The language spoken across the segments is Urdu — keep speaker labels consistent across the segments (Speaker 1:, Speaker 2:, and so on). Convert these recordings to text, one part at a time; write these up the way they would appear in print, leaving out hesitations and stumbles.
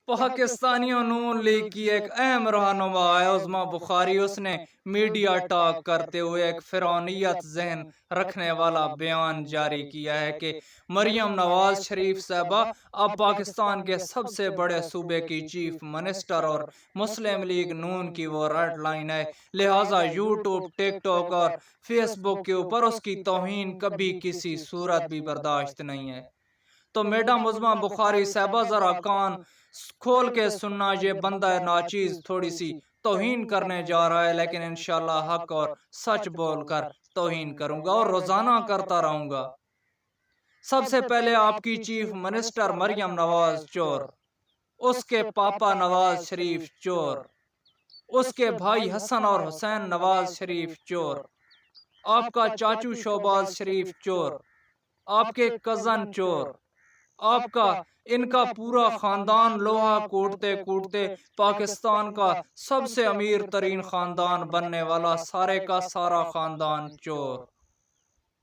Speaker 1: پاکستانیوں نون لیگ کی ایک اہم رہنما ہے عظما بخاری، اس نے میڈیا ٹاک کرتے ہوئے ایک فرعونیت ذہن رکھنے والا بیان جاری کیا ہے کہ مریم نواز شریف صاحبہ اب پاکستان کے سب سے بڑے صوبے کی چیف منسٹر اور مسلم لیگ نون کی وہ ریڈ لائن ہے، لہٰذا یوٹیوب، ٹک ٹاک اور فیس بک کے اوپر اس کی توہین کبھی کسی صورت بھی برداشت نہیں ہے۔ تو میڈم عظما بخاری صاحبہ ذرا کان کھول کے سننا، یہ بندہ ناچیز تھوڑی سی توہین کرنے جا رہا ہے، لیکن انشاءاللہ حق اور سچ بول کر توہین کروں گا اور روزانہ کرتا رہوں گا۔ سب سے پہلے آپ کی چیف منسٹر مریم نواز چور، اس کے پاپا نواز شریف چور، اس کے بھائی حسن اور حسین نواز شریف چور، آپ کا چاچو شہباز شریف چور، آپ کے کزن چور، آپ کا ان کا پورا خاندان لوہا کوٹتے کوٹتے پاکستان کا سب سے امیر ترین خاندان بننے والا سارے کا سارا خاندان چور۔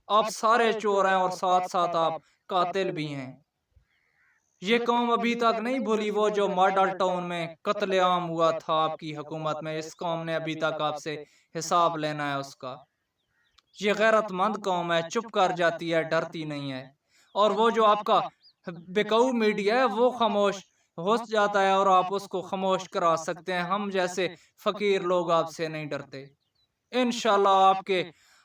Speaker 1: آپ سارے چور ہیں اور ساتھ ساتھ آپ قاتل بھی ہیں۔ یہ قوم ابھی تک نہیں بھولی وہ جو ماڈل ٹاؤن میں قتل عام ہوا تھا آپ کی حکومت میں، اس قوم نے ابھی تک آپ سے حساب لینا ہے اس کا۔ یہ غیرت مند قوم ہے، چپ کر جاتی ہے، ڈرتی نہیں ہے، اور وہ جو آپ کا بیکاؤ میڈیا ہے وہ خاموش ہو جاتا ہے اور آپ اس کو خاموش کرا سکتے ہیں۔ ہم جیسے فقیر لوگ آپ سے نہیں ڈرتے۔ انشاءاللہ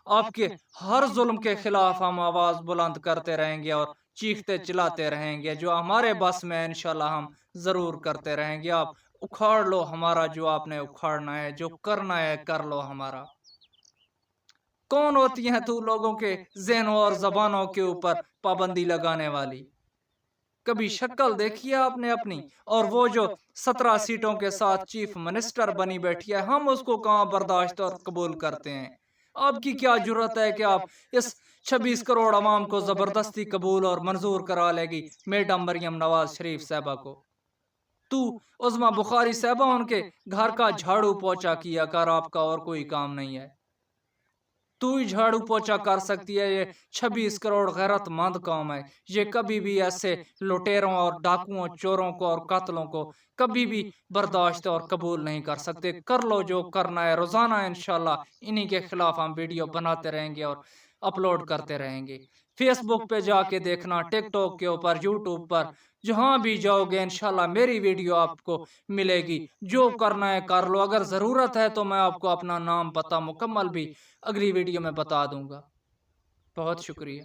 Speaker 1: آپ کے ہر ظلم کے خلاف ہم آواز بلند کرتے رہیں گے اور چیختے چلاتے رہیں گے، جو ہمارے بس میں انشاءاللہ ہم ضرور کرتے رہیں گے۔ آپ اکھاڑ لو ہمارا جو آپ نے اکھاڑنا ہے، جو کرنا ہے کر لو ہمارا۔ کون ہوتی ہیں تو لوگوں کے ذہنوں اور زبانوں کے اوپر پابندی لگانے والی؟ کبھی شکل دیکھی ہے آپ نے اپنی؟ اور وہ جو 17 سیٹوں کے ساتھ چیف منسٹر بنی بیٹھی ہے، ہم اس کو کہاں برداشت اور قبول کرتے ہیں؟ آپ کی کیا جرت ہے کہ آپ اس 26 کروڑ عوام کو زبردستی قبول اور منظور کرا لے گی میڈم مریم نواز شریف صاحبہ کو؟ تو عظما بخاری صاحبہ ان کے گھر کا جھاڑو پوچا کیا کر، آپ کا اور کوئی کام نہیں ہے۔ تو ہی جھاڑو پوچا کر سکتی ہے۔ یہ 26 کروڑ غیرت مند قوم ہے، یہ کبھی بھی ایسے لٹیروں اور ڈاکوؤں، چوروں کو اور قاتلوں کو کبھی بھی برداشت اور قبول نہیں کر سکتے۔ کر لو جو کرنا ہے، روزانہ انشاءاللہ انہی کے خلاف ہم ویڈیو بناتے رہیں گے اور اپلوڈ کرتے رہیں گے۔ فیس بک پہ جا کے دیکھنا، ٹک ٹاک کے اوپر، یوٹیوب پر، جہاں بھی جاؤ گے انشاءاللہ میری ویڈیو آپ کو ملے گی۔ جو کرنا ہے کر لو، اگر ضرورت ہے تو میں آپ کو اپنا نام پتہ مکمل بھی اگلی ویڈیو میں بتا دوں گا۔ بہت شکریہ۔